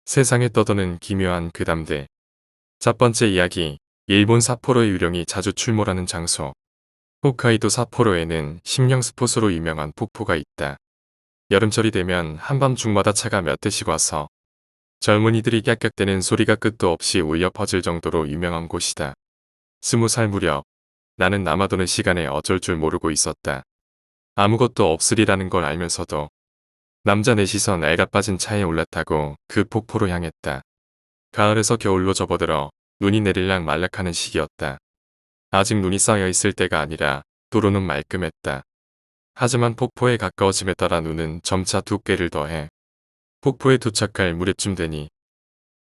세상에 떠도는 기묘한 괴담들. 첫 번째 이야기. 일본 삿포로의 유령이 자주 출몰하는 장소. 홋카이도 삿포로에는 심령 스폿으로 유명한 폭포가 있다. 여름철이 되면 한밤중마다 차가 몇 대씩 와서 젊은이들이 깍깍대는 소리가 끝도 없이 울려 퍼질 정도로 유명한 곳이다. 20살 무렵 나는 남아도는 시간에 어쩔 줄 모르고 있었다. 아무것도 없으리라는 걸 알면서도 남자 넷이서 애가 빠진 차에 올라타고 그 폭포로 향했다. 가을에서 겨울로 접어들어 눈이 내릴락 말락하는 시기였다. 아직 눈이 쌓여 있을 때가 아니라 도로는 말끔했다. 하지만 폭포에 가까워짐에 따라 눈은 점차 두께를 더해 폭포에 도착할 무렵쯤 되니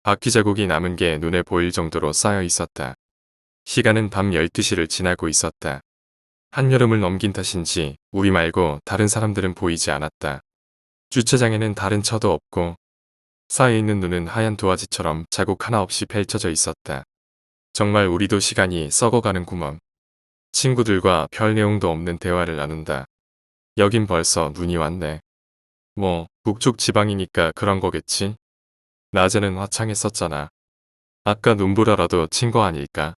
바퀴 자국이 남은 게 눈에 보일 정도로 쌓여 있었다. 시간은 밤 12시를 지나고 있었다. 한여름을 넘긴 탓인지 우리 말고 다른 사람들은 보이지 않았다. 주차장에는 다른 차도 없고 쌓여있는 눈은 하얀 도화지처럼 자국 하나 없이 펼쳐져 있었다. 정말 우리도 시간이 썩어가는구먼. 친구들과 별 내용도 없는 대화를 나눈다. 여긴 벌써 눈이 왔네. 뭐 북쪽 지방이니까 그런 거겠지. 낮에는 화창했었잖아. 아까 눈보라라도 친 거 아닐까.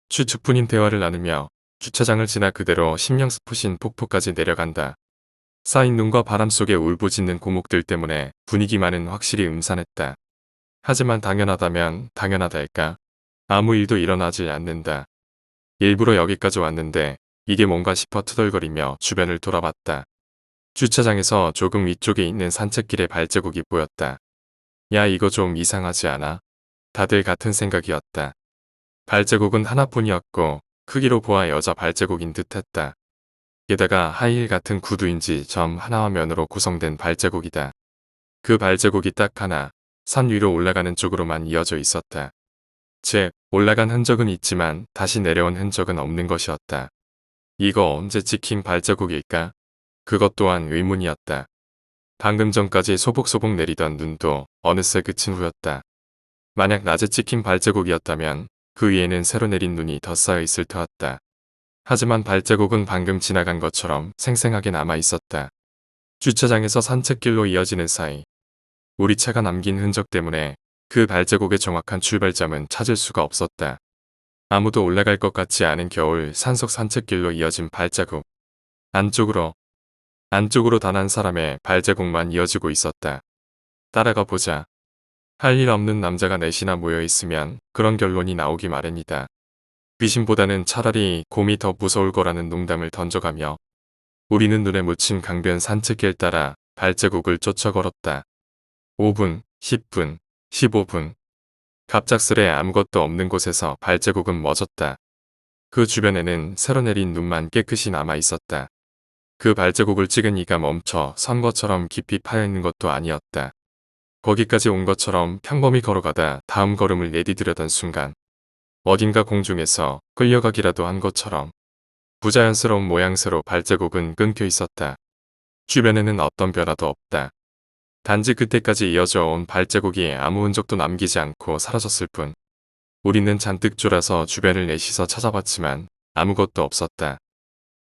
추측뿐인 대화를 나누며 주차장을 지나 그대로 심령 스폿인 폭포까지 내려간다. 쌓인 눈과 바람 속에 울부짖는 고목들 때문에 분위기만은 확실히 음산했다. 하지만 당연하다면 당연하달까? 아무 일도 일어나지 않는다. 일부러 여기까지 왔는데 이게 뭔가 싶어 투덜거리며 주변을 돌아봤다. 주차장에서 조금 위쪽에 있는 산책길에 발자국이 보였다. 야, 이거 좀 이상하지 않아? 다들 같은 생각이었다. 발자국은 하나뿐이었고 크기로 보아 여자 발자국인 듯했다. 게다가 하이힐 같은 구두인지 점 하나와 면으로 구성된 발자국이다. 그 발자국이 딱 하나 산 위로 올라가는 쪽으로만 이어져 있었다. 즉 올라간 흔적은 있지만 다시 내려온 흔적은 없는 것이었다. 이거 언제 찍힌 발자국일까? 그것 또한 의문이었다. 방금 전까지 소복소복 내리던 눈도 어느새 그친 후였다. 만약 낮에 찍힌 발자국이었다면 그 위에는 새로 내린 눈이 더 쌓여 있을 터였다. 하지만 발자국은 방금 지나간 것처럼 생생하게 남아 있었다. 주차장에서 산책길로 이어지는 사이 우리 차가 남긴 흔적 때문에 그 발자국의 정확한 출발점은 찾을 수가 없었다. 아무도 올라갈 것 같지 않은 겨울 산속 산책길로 이어진 발자국. 안쪽으로 단 한 사람의 발자국만 이어지고 있었다. 따라가 보자. 할 일 없는 남자가 넷이나 모여 있으면 그런 결론이 나오기 마련이다. 귀신보다는 차라리 곰이 더 무서울 거라는 농담을 던져가며 우리는 눈에 묻힌 강변 산책길 따라 발자국을 쫓아 걸었다. 5분, 10분, 15분. 갑작스레 아무것도 없는 곳에서 발자국은 멎었다. 그 주변에는 새로 내린 눈만 깨끗이 남아 있었다. 그 발자국을 찍은 이가 멈춰 선 것처럼 깊이 파여있는 것도 아니었다. 거기까지 온 것처럼 평범히 걸어가다 다음 걸음을 내디디려던 순간 어딘가 공중에서 끌려가기라도 한 것처럼 부자연스러운 모양새로 발자국은 끊겨 있었다. 주변에는 어떤 변화도 없다. 단지 그때까지 이어져 온 발자국이 아무 흔적도 남기지 않고 사라졌을 뿐. 우리는 잔뜩 졸아서 주변을 내시서 찾아봤지만 아무것도 없었다.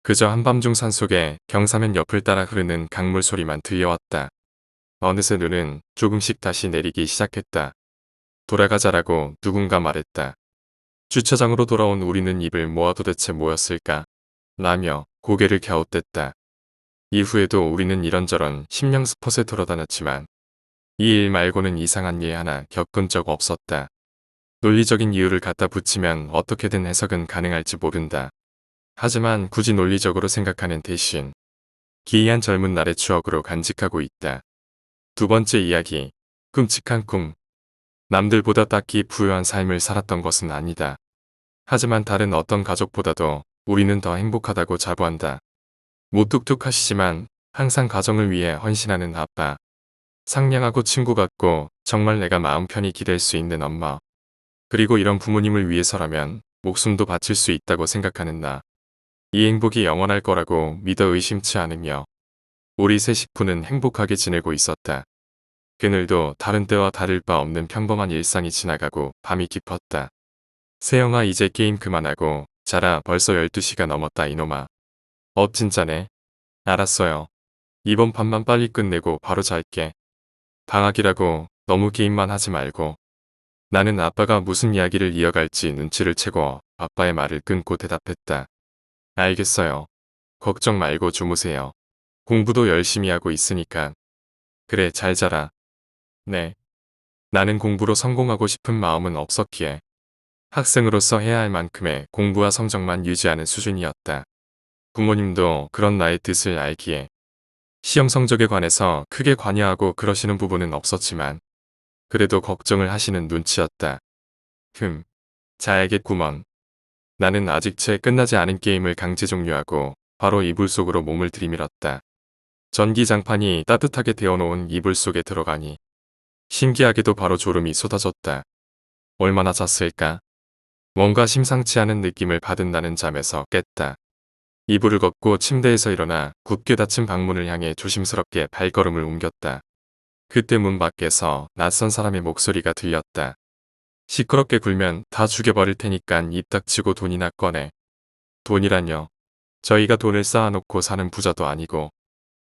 그저 한밤중 산속에 경사면 옆을 따라 흐르는 강물 소리만 들려왔다. 어느새 눈은 조금씩 다시 내리기 시작했다. 돌아가자라고 누군가 말했다. 주차장으로 돌아온 우리는 입을 모아 도대체 뭐였을까? 라며 고개를 갸웃댔다. 이후에도 우리는 이런저런 심령 스폿에 돌아다녔지만 이 일 말고는 이상한 일 하나 겪은 적 없었다. 논리적인 이유를 갖다 붙이면 어떻게든 해석은 가능할지 모른다. 하지만 굳이 논리적으로 생각하는 대신 기이한 젊은 날의 추억으로 간직하고 있다. 두 번째 이야기. 끔찍한 꿈. 남들보다 딱히 부유한 삶을 살았던 것은 아니다. 하지만 다른 어떤 가족보다도 우리는 더 행복하다고 자부한다. 무뚝뚝하시지만 항상 가정을 위해 헌신하는 아빠. 상냥하고 친구 같고 정말 내가 마음 편히 기댈 수 있는 엄마. 그리고 이런 부모님을 위해서라면 목숨도 바칠 수 있다고 생각하는 나. 이 행복이 영원할 거라고 믿어 의심치 않으며 우리 세 식구는 행복하게 지내고 있었다. 그늘도 다른 때와 다를 바 없는 평범한 일상이 지나가고 밤이 깊었다. 세영아, 이제 게임 그만하고 자라. 벌써 12시가 넘었다 이놈아. 진짜네. 알았어요. 이번 판만 빨리 끝내고 바로 잘게. 방학이라고 너무 게임만 하지 말고. 나는 아빠가 무슨 이야기를 이어갈지 눈치를 채고 아빠의 말을 끊고 대답했다. 알겠어요. 걱정 말고 주무세요. 공부도 열심히 하고 있으니까. 그래, 잘 자라. 네. 나는 공부로 성공하고 싶은 마음은 없었기에 학생으로서 해야 할 만큼의 공부와 성적만 유지하는 수준이었다. 부모님도 그런 나의 뜻을 알기에 시험 성적에 관해서 크게 관여하고 그러시는 부분은 없었지만 그래도 걱정을 하시는 눈치였다. 자야겠구먼. 나는 아직 채 끝나지 않은 게임을 강제 종료하고 바로 이불 속으로 몸을 들이밀었다. 전기장판이 따뜻하게 데워놓은 이불 속에 들어가니 신기하게도 바로 졸음이 쏟아졌다. 얼마나 잤을까? 뭔가 심상치 않은 느낌을 받은 나는 잠에서 깼다. 이불을 걷고 침대에서 일어나 굳게 닫힌 방문을 향해 조심스럽게 발걸음을 옮겼다. 그때 문 밖에서 낯선 사람의 목소리가 들렸다. 시끄럽게 굴면 다 죽여버릴 테니깐 입 닥치고 돈이나 꺼내. 돈이란요. 저희가 돈을 쌓아놓고 사는 부자도 아니고.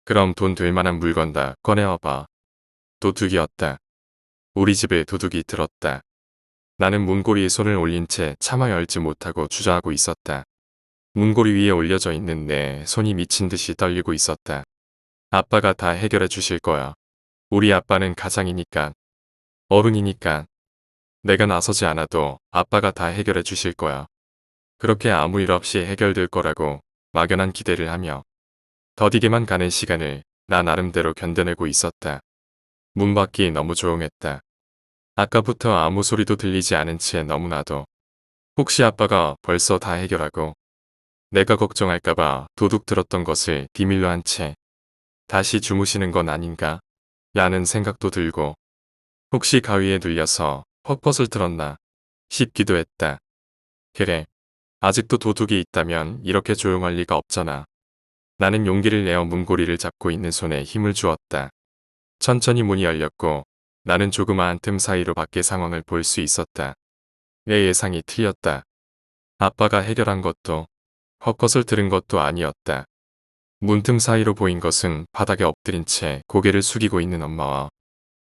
그럼 돈 될 만한 물건 다 꺼내와봐. 도둑이었다. 우리 집에 도둑이 들었다. 나는 문고리에 손을 올린 채 차마 열지 못하고 주저하고 있었다. 문고리 위에 올려져 있는 내 손이 미친 듯이 떨리고 있었다. 아빠가 다 해결해 주실 거야. 우리 아빠는 가장이니까. 어른이니까. 내가 나서지 않아도 아빠가 다 해결해 주실 거야. 그렇게 아무 일 없이 해결될 거라고 막연한 기대를 하며 더디게만 가는 시간을 나 나름대로 견뎌내고 있었다. 문 밖이 너무 조용했다. 아까부터 아무 소리도 들리지 않은 채 너무나도 혹시 아빠가 벌써 다 해결하고 내가 걱정할까봐 도둑 들었던 것을 비밀로 한 채 다시 주무시는 건 아닌가? 라는 생각도 들고 혹시 가위에 눌려서 헛것을 들었나 싶기도 했다. 그래, 아직도 도둑이 있다면 이렇게 조용할 리가 없잖아. 나는 용기를 내어 문고리를 잡고 있는 손에 힘을 주었다. 천천히 문이 열렸고 나는 조그마한 틈 사이로 밖의 상황을 볼 수 있었다. 내 예상이 틀렸다. 아빠가 해결한 것도 헛것을 들은 것도 아니었다. 문틈 사이로 보인 것은 바닥에 엎드린 채 고개를 숙이고 있는 엄마와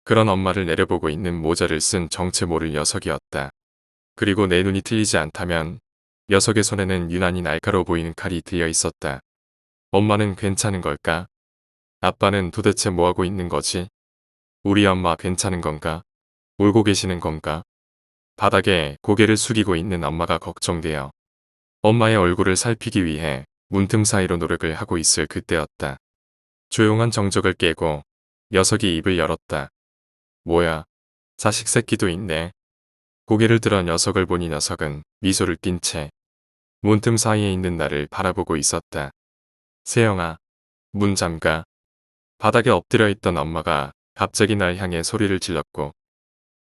그런 엄마를 내려보고 있는 모자를 쓴 정체 모를 녀석이었다. 그리고 내 눈이 틀리지 않다면 녀석의 손에는 유난히 날카로워 보이는 칼이 들려 있었다. 엄마는 괜찮은 걸까? 아빠는 도대체 뭐하고 있는 거지? 우리 엄마 괜찮은 건가? 울고 계시는 건가? 바닥에 고개를 숙이고 있는 엄마가 걱정되어 엄마의 얼굴을 살피기 위해 문틈 사이로 노력을 하고 있을 그때였다. 조용한 정적을 깨고 녀석이 입을 열었다. 뭐야, 자식 새끼도 있네. 고개를 들어 녀석을 보니 녀석은 미소를 띤 채 문틈 사이에 있는 나를 바라보고 있었다. 세영아, 문 잠가. 바닥에 엎드려 있던 엄마가 갑자기 날 향해 소리를 질렀고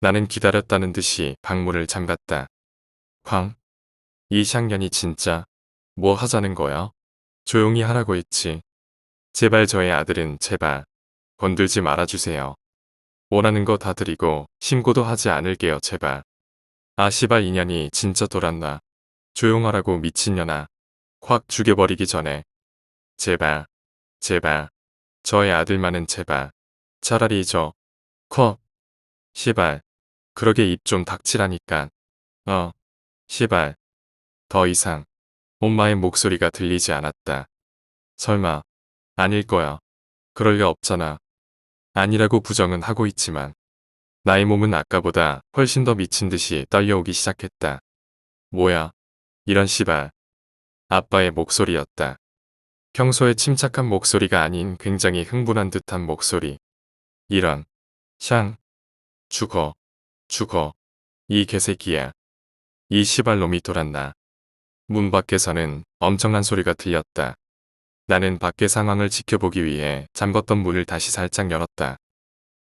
나는 기다렸다는 듯이 방문을 잠갔다. 쾅. 이 샹년이 진짜 뭐 하자는 거야? 조용히 하라고 했지. 제발 저의 아들은 제발 건들지 말아주세요. 원하는 거 다 드리고 신고도 하지 않을게요 제발. 아 시발 인연이 진짜 돌았나. 조용하라고 미친년아. 확 죽여버리기 전에. 제발. 제발. 저의 아들만은 제발. 차라리 저. 컷. 시발. 그러게 입 좀 닥치라니까. 시발. 더 이상. 엄마의 목소리가 들리지 않았다. 설마. 아닐 거야. 그럴 리 없잖아. 아니라고 부정은 하고 있지만 나의 몸은 아까보다 훨씬 더 미친 듯이 떨려오기 시작했다. 뭐야. 이런 시발. 아빠의 목소리였다. 평소에 침착한 목소리가 아닌 굉장히 흥분한 듯한 목소리. 이런. 샹. 죽어. 죽어. 이 개새끼야. 이 시발놈이 돌았나. 문 밖에서는 엄청난 소리가 들렸다. 나는 밖의 상황을 지켜보기 위해 잠궜던 문을 다시 살짝 열었다.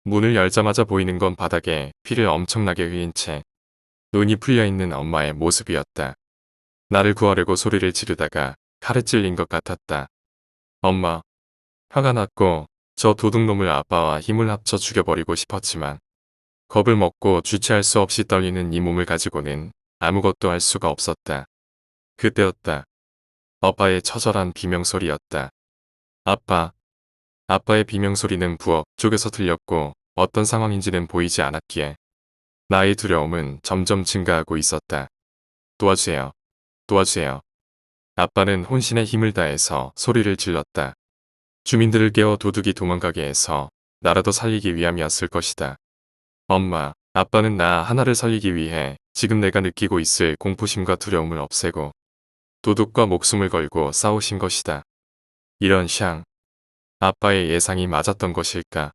문을 열자마자 보이는 건 바닥에 피를 엄청나게 흘린 채 눈이 풀려있는 엄마의 모습이었다. 나를 구하려고 소리를 지르다가 칼에 찔린 것 같았다. 엄마. 화가 났고 저 도둑놈을 아빠와 힘을 합쳐 죽여버리고 싶었지만 겁을 먹고 주체할 수 없이 떨리는 이 몸을 가지고는 아무것도 할 수가 없었다. 그때였다. 아빠의 처절한 비명소리였다. 아빠. 아빠의 비명소리는 부엌 쪽에서 들렸고 어떤 상황인지는 보이지 않았기에 나의 두려움은 점점 증가하고 있었다. 도와주세요. 도와주세요. 아빠는 혼신의 힘을 다해서 소리를 질렀다. 주민들을 깨워 도둑이 도망가게 해서 나라도 살리기 위함이었을 것이다. 엄마, 아빠는 나 하나를 살리기 위해 지금 내가 느끼고 있을 공포심과 두려움을 없애고 도둑과 목숨을 걸고 싸우신 것이다. 이런 샹. 아빠의 예상이 맞았던 것일까?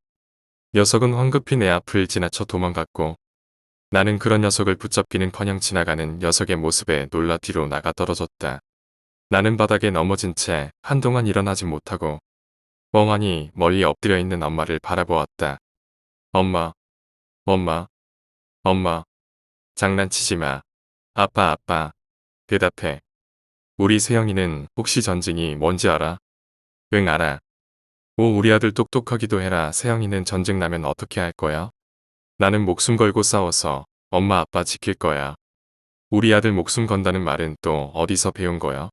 녀석은 황급히 내 앞을 지나쳐 도망갔고 나는 그런 녀석을 붙잡기는커녕 지나가는 녀석의 모습에 놀라 뒤로 나가 떨어졌다. 나는 바닥에 넘어진 채 한동안 일어나지 못하고 멍하니 멀리 엎드려 있는 엄마를 바라보았다. 엄마, 엄마, 엄마, 장난치지 마. 아빠, 대답해. 우리 세영이는 혹시 전쟁이 뭔지 알아? 응, 알아. 오, 우리 아들 똑똑하기도 해라. 세영이는 전쟁 나면 어떻게 할 거야? 나는 목숨 걸고 싸워서 엄마 아빠 지킬 거야. 우리 아들 목숨 건다는 말은 또 어디서 배운 거야?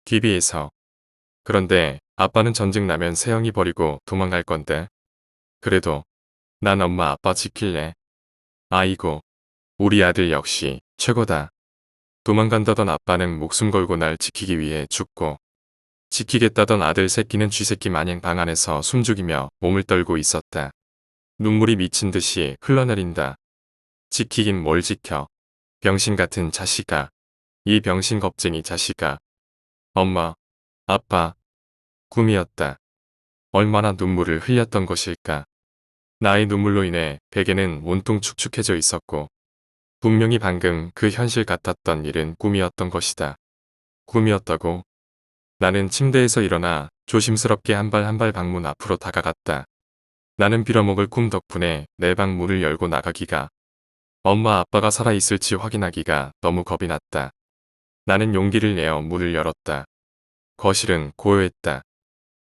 TV에서. 그런데 아빠는 전쟁 나면 세영이 버리고 도망갈 건데. 그래도 난 엄마 아빠 지킬래. 아이고, 우리 아들 역시 최고다. 도망간다던 아빠는 목숨 걸고 날 지키기 위해 죽고 지키겠다던 아들 새끼는 쥐새끼 마냥 방 안에서 숨죽이며 몸을 떨고 있었다. 눈물이 미친 듯이 흘러내린다. 지키긴 뭘 지켜. 병신 같은 자식아. 이 병신 겁쟁이 자식아. 엄마, 아빠, 꿈이었다. 얼마나 눈물을 흘렸던 것일까. 나의 눈물로 인해 베개는 온통 축축해져 있었고 분명히 방금 그 현실 같았던 일은 꿈이었던 것이다. 꿈이었다고? 나는 침대에서 일어나 조심스럽게 한 발 한 발 방문 앞으로 다가갔다. 나는 빌어먹을 꿈 덕분에 내 방 문을 열고 나가기가 엄마 아빠가 살아있을지 확인하기가 너무 겁이 났다. 나는 용기를 내어 문을 열었다. 거실은 고요했다.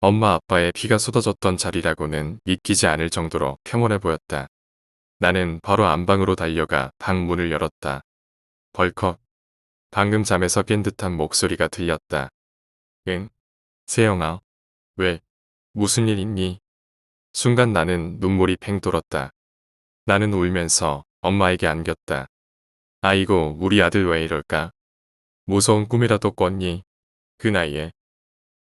엄마 아빠의 피가 쏟아졌던 자리라고는 믿기지 않을 정도로 평온해 보였다. 나는 바로 안방으로 달려가 방 문을 열었다. 벌컥. 방금 잠에서 깬 듯한 목소리가 들렸다. 응? 세영아. 왜? 무슨 일 있니? 순간 나는 눈물이 팽 돌았다. 나는 울면서 엄마에게 안겼다. 아이고, 우리 아들 왜 이럴까? 무서운 꿈이라도 꿨니? 그 나이에.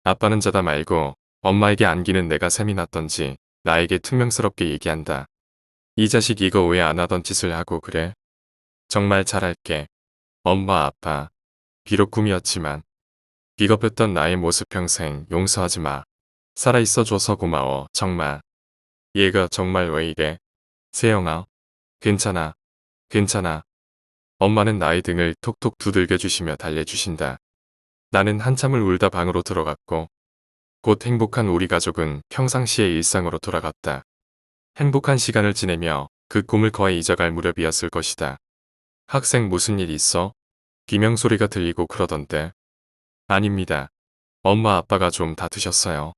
아빠는 자다 말고 엄마에게 안기는 내가 셈이 났던지 나에게 퉁명스럽게 얘기한다. 이 자식 이거 왜 안 하던 짓을 하고 그래? 정말 잘할게. 엄마 아빠. 비록 꿈이었지만 비겁했던 나의 모습 평생 용서하지 마. 살아있어줘서 고마워. 정말. 얘가 정말 왜 이래? 세영아. 괜찮아. 괜찮아. 엄마는 나의 등을 톡톡 두들겨주시며 달래주신다. 나는 한참을 울다 방으로 들어갔고 곧 행복한 우리 가족은 평상시의 일상으로 돌아갔다. 행복한 시간을 지내며 그 꿈을 거의 잊어갈 무렵이었을 것이다. 학생 무슨 일 있어? 비명소리가 들리고 그러던데. 아닙니다. 엄마 아빠가 좀 다투셨어요.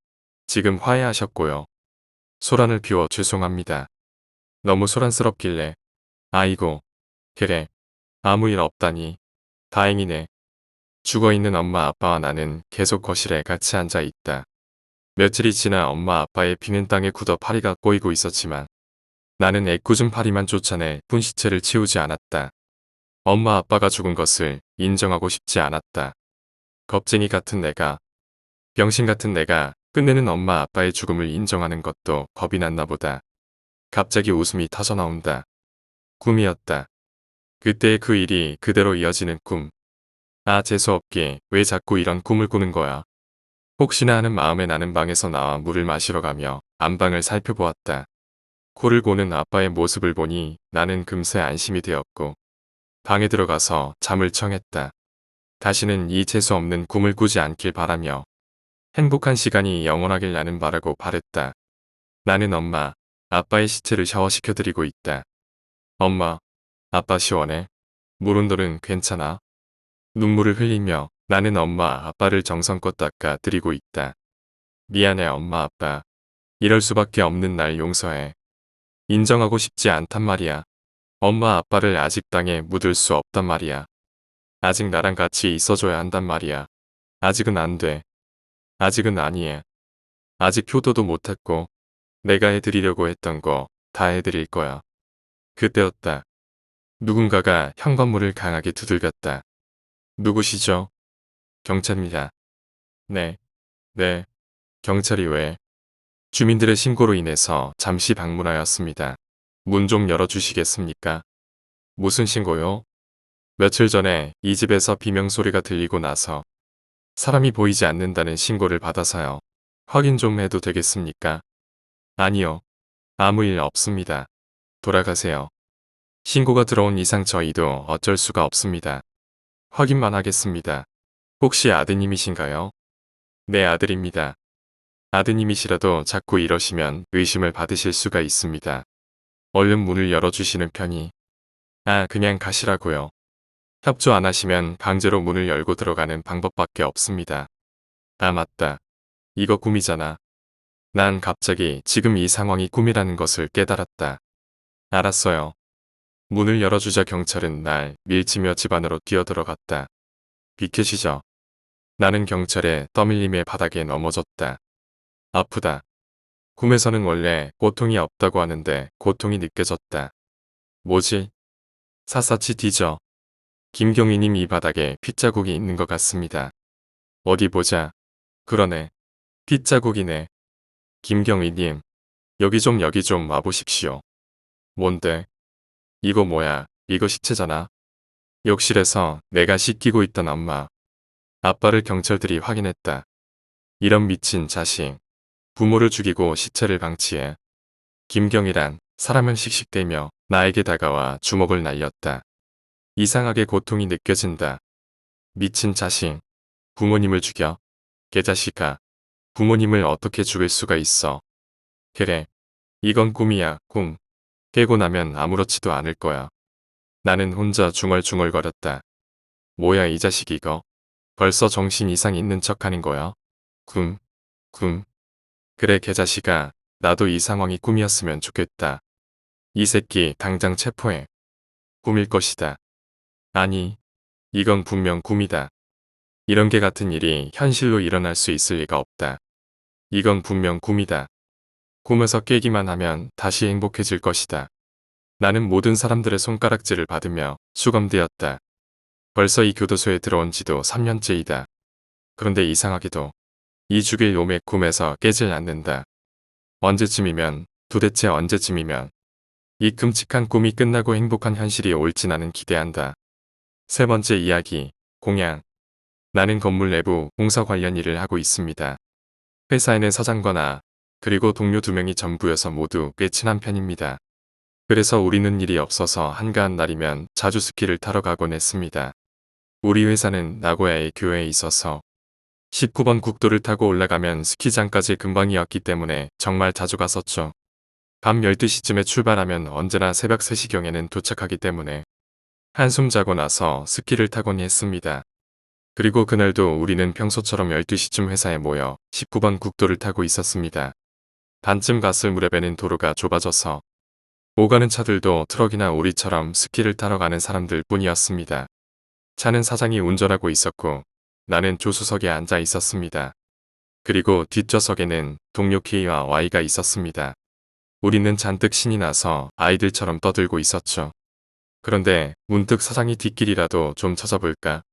지금 화해하셨고요. 소란을 피워 죄송합니다. 너무 소란스럽길래. 아이고. 그래. 아무 일 없다니. 다행이네. 죽어있는 엄마 아빠와 나는 계속 거실에 같이 앉아 있다. 며칠이 지나 엄마 아빠의 피는 땅에 굳어 파리가 꼬이고 있었지만 나는 애꿎은 파리만 쫓아내 뿐 시체를 치우지 않았다. 엄마 아빠가 죽은 것을 인정하고 싶지 않았다. 겁쟁이 같은 내가, 병신 같은 내가 끝내는 엄마 아빠의 죽음을 인정하는 것도 겁이 났나 보다. 갑자기 웃음이 터져나온다. 꿈이었다. 그때의 그 일이 그대로 이어지는 꿈. 아, 재수없게 왜 자꾸 이런 꿈을 꾸는 거야. 혹시나 하는 마음에 나는 방에서 나와 물을 마시러 가며 안방을 살펴보았다. 코를 고는 아빠의 모습을 보니 나는 금세 안심이 되었고 방에 들어가서 잠을 청했다. 다시는 이 재수없는 꿈을 꾸지 않길 바라며 행복한 시간이 영원하길 나는 바라고 바랬다. 나는 엄마, 아빠의 시체를 샤워시켜드리고 있다. 엄마, 아빠 시원해? 물온돌은 괜찮아? 눈물을 흘리며 나는 엄마, 아빠를 정성껏 닦아 드리고 있다. 미안해 엄마, 아빠. 이럴 수밖에 없는 날 용서해. 인정하고 싶지 않단 말이야. 엄마, 아빠를 아직 땅에 묻을 수 없단 말이야. 아직 나랑 같이 있어줘야 한단 말이야. 아직은 안 돼. 아직은 아니에. 아직 효도도 못했고 내가 해드리려고 했던 거 다 다 해드릴 거야. 그때였다. 누군가가 현관문을 강하게 두들겼다. 누구시죠? 경찰입니다. 네, 네. 경찰이 왜? 주민들의 신고로 인해서 잠시 방문하였습니다. 문 좀 열어주시겠습니까? 무슨 신고요? 며칠 전에 이 집에서 비명소리가 들리고 나서 사람이 보이지 않는다는 신고를 받아서요. 확인 좀 해도 되겠습니까? 아니요. 아무 일 없습니다. 돌아가세요. 신고가 들어온 이상 저희도 어쩔 수가 없습니다. 확인만 하겠습니다. 혹시 아드님이신가요? 네, 아들입니다. 아드님이시라도 자꾸 이러시면 의심을 받으실 수가 있습니다. 얼른 문을 열어주시는 편이. 아, 그냥 가시라고요. 협조 안 하시면 강제로 문을 열고 들어가는 방법밖에 없습니다. 아, 맞다. 이거 꿈이잖아. 난 갑자기 지금 이 상황이 꿈이라는 것을 깨달았다. 알았어요. 문을 열어주자 경찰은 날 밀치며 집 안으로 뛰어들어갔다. 비켜시죠. 나는 경찰의 떠밀림에 바닥에 넘어졌다. 아프다. 꿈에서는 원래 고통이 없다고 하는데 고통이 느껴졌다. 뭐지? 샅샅이 뒤져. 김경희님 이 바닥에 핏자국이 있는 것 같습니다. 어디 보자. 그러네. 핏자국이네. 김경희님, 여기 좀 와보십시오. 뭔데? 이거 뭐야? 이거 시체잖아. 욕실에서 내가 씻기고 있던 엄마. 아빠를 경찰들이 확인했다. 이런 미친 자식. 부모를 죽이고 시체를 방치해. 김경희란 사람을 씩씩대며 나에게 다가와 주먹을 날렸다. 이상하게 고통이 느껴진다. 미친 자식. 부모님을 죽여. 개자식아. 부모님을 어떻게 죽일 수가 있어. 그래. 이건 꿈이야, 꿈. 깨고 나면 아무렇지도 않을 거야. 나는 혼자 중얼중얼거렸다. 뭐야 이 자식 이거. 벌써 정신 이상 있는 척하는 거야. 꿈. 그래 개자식아. 나도 이 상황이 꿈이었으면 좋겠다. 이 새끼 당장 체포해. 꿈일 것이다. 아니. 이건 분명 꿈이다. 이런 개 같은 일이 현실로 일어날 수 있을 리가 없다. 이건 분명 꿈이다. 꿈에서 깨기만 하면 다시 행복해질 것이다. 나는 모든 사람들의 손가락질을 받으며 수감되었다. 벌써 이 교도소에 들어온 지도 3년째이다. 그런데 이상하게도 이 죽일 놈의 꿈에서 깨질 않는다. 언제쯤이면, 도대체 언제쯤이면 이 끔찍한 꿈이 끝나고 행복한 현실이 올지 나는 기대한다. 세 번째 이야기, 공양. 나는 건물 내부 공사 관련 일을 하고 있습니다. 회사에는 서장과 나, 그리고 동료 2명이 전부여서 모두 꽤 친한 편입니다. 그래서 우리는 일이 없어서 한가한 날이면 자주 스키를 타러 가곤 했습니다. 우리 회사는 나고야의 교외에 있어서 19번 국도를 타고 올라가면 스키장까지 금방이었기 때문에 정말 자주 갔었죠. 밤 12시쯤에 출발하면 언제나 새벽 3시경에는 도착하기 때문에 한숨 자고 나서 스키를 타곤 했습니다. 그리고 그날도 우리는 평소처럼 12시쯤 회사에 모여 19번 국도를 타고 있었습니다. 반쯤 갔을 무렵에는 도로가 좁아져서 오가는 차들도 트럭이나 우리처럼 스키를 타러 가는 사람들 뿐이었습니다. 차는 사장이 운전하고 있었고 나는 조수석에 앉아 있었습니다. 그리고 뒷좌석에는 동료 K와 Y가 있었습니다. 우리는 잔뜩 신이 나서 아이들처럼 떠들고 있었죠. 그런데 문득 사장이 뒷길이라도 좀 찾아볼까?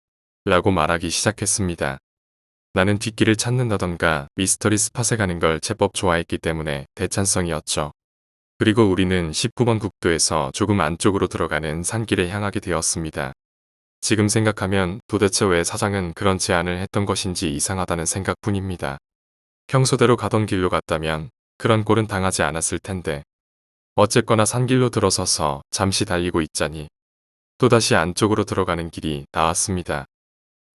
라고 말하기 시작했습니다. 나는 뒷길을 찾는다던가 미스터리 스팟에 가는 걸 제법 좋아했기 때문에 대찬성이었죠. 그리고 우리는 19번 국도에서 조금 안쪽으로 들어가는 산길에 향하게 되었습니다. 지금 생각하면 도대체 왜 사장은 그런 제안을 했던 것인지 이상하다는 생각뿐입니다. 평소대로 가던 길로 갔다면 그런 꼴은 당하지 않았을 텐데 어쨌거나 산길로 들어서서 잠시 달리고 있자니 또다시 안쪽으로 들어가는 길이 나왔습니다.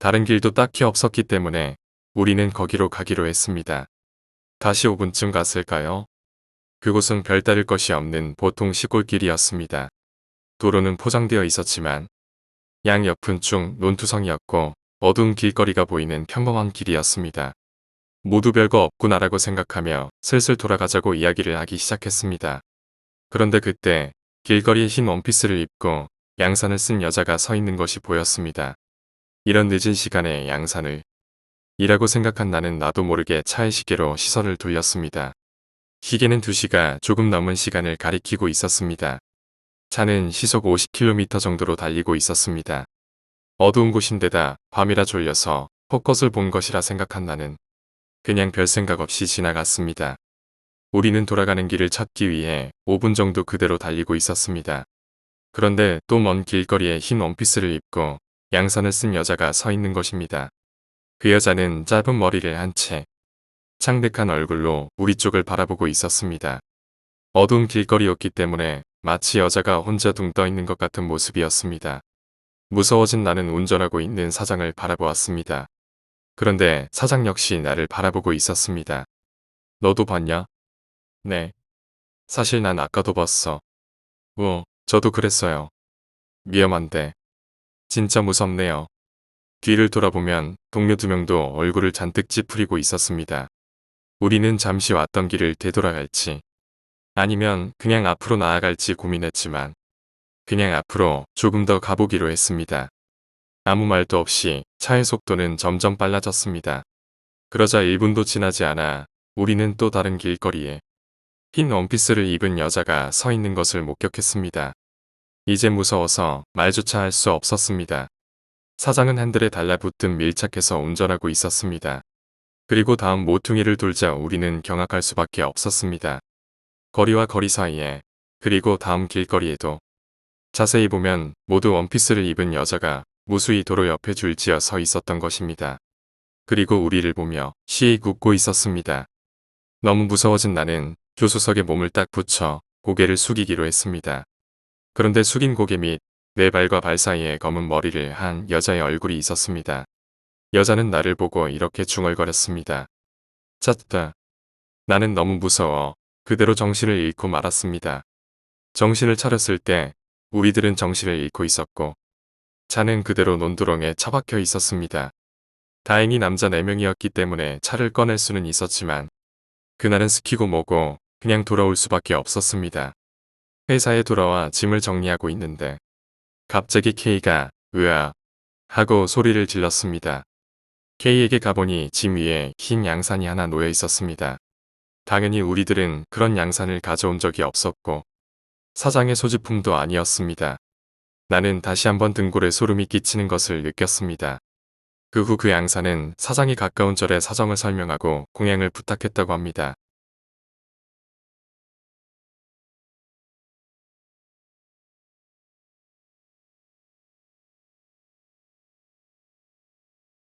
다른 길도 딱히 없었기 때문에 우리는 거기로 가기로 했습니다. 다시 5분쯤 갔을까요? 그곳은 별다를 것이 없는 보통 시골길이었습니다. 도로는 포장되어 있었지만 양옆은 쭉 논투성이었고 어두운 길거리가 보이는 평범한 길이었습니다. 모두 별거 없구나라고 생각하며 슬슬 돌아가자고 이야기를 하기 시작했습니다. 그런데 그때 길거리에 흰 원피스를 입고 양산을 쓴 여자가 서 있는 것이 보였습니다. 이런 늦은 시간에 양산을 이라고 생각한 나는 나도 모르게 차의 시계로 시선을 돌렸습니다. 시계는 2시가 조금 넘은 시간을 가리키고 있었습니다. 차는 시속 50km 정도로 달리고 있었습니다. 어두운 곳인데다 밤이라 졸려서 헛것을 본 것이라 생각한 나는 그냥 별 생각 없이 지나갔습니다. 우리는 돌아가는 길을 찾기 위해 5분 정도 그대로 달리고 있었습니다. 그런데 또 먼 길거리에 흰 원피스를 입고 양산을 쓴 여자가 서 있는 것입니다. 그 여자는 짧은 머리를 한 채 창백한 얼굴로 우리 쪽을 바라보고 있었습니다. 어두운 길거리였기 때문에 마치 여자가 혼자 둥 떠 있는 것 같은 모습이었습니다. 무서워진 나는 운전하고 있는 사장을 바라보았습니다. 그런데 사장 역시 나를 바라보고 있었습니다. 너도 봤냐? 네. 사실 난 아까도 봤어. 저도 그랬어요. 위험한데. 진짜 무섭네요. 뒤를 돌아보면 동료 2명도 얼굴을 잔뜩 찌푸리고 있었습니다. 우리는 잠시 왔던 길을 되돌아갈지 아니면 그냥 앞으로 나아갈지 고민했지만 그냥 앞으로 조금 더 가보기로 했습니다. 아무 말도 없이 차의 속도는 점점 빨라졌습니다. 그러자 1분도 지나지 않아 우리는 또 다른 길거리에 흰 원피스를 입은 여자가 서 있는 것을 목격했습니다. 이제 무서워서 말조차 할 수 없었습니다. 사장은 핸들에 달라붙든 밀착해서 운전하고 있었습니다. 그리고 다음 모퉁이를 돌자 우리는 경악할 수밖에 없었습니다. 거리와 거리 사이에 그리고 다음 길거리에도 자세히 보면 모두 원피스를 입은 여자가 무수히 도로 옆에 줄지어 서 있었던 것입니다. 그리고 우리를 보며 시익 웃고 있었습니다. 너무 무서워진 나는 조수석에 몸을 딱 붙여 고개를 숙이기로 했습니다. 그런데 숙인 고개 및 내 발과 발 사이에 검은 머리를 한 여자의 얼굴이 있었습니다. 여자는 나를 보고 이렇게 중얼거렸습니다. 짰다. 나는 너무 무서워 그대로 정신을 잃고 말았습니다. 정신을 차렸을 때 우리들은 정신을 잃고 있었고 차는 그대로 논두렁에 처박혀 있었습니다. 다행히 남자 4명이었기 때문에 차를 꺼낼 수는 있었지만 그날은 스키고 뭐고 그냥 돌아올 수밖에 없었습니다. 회사에 돌아와 짐을 정리하고 있는데 갑자기 K가 으아 하고 소리를 질렀습니다. K에게 가보니 짐 위에 흰 양산이 하나 놓여 있었습니다. 당연히 우리들은 그런 양산을 가져온 적이 없었고 사장의 소지품도 아니었습니다. 나는 다시 한번 등골에 소름이 끼치는 것을 느꼈습니다. 그 후 그 양산은 사장이 가까운 절에 사정을 설명하고 공양을 부탁했다고 합니다.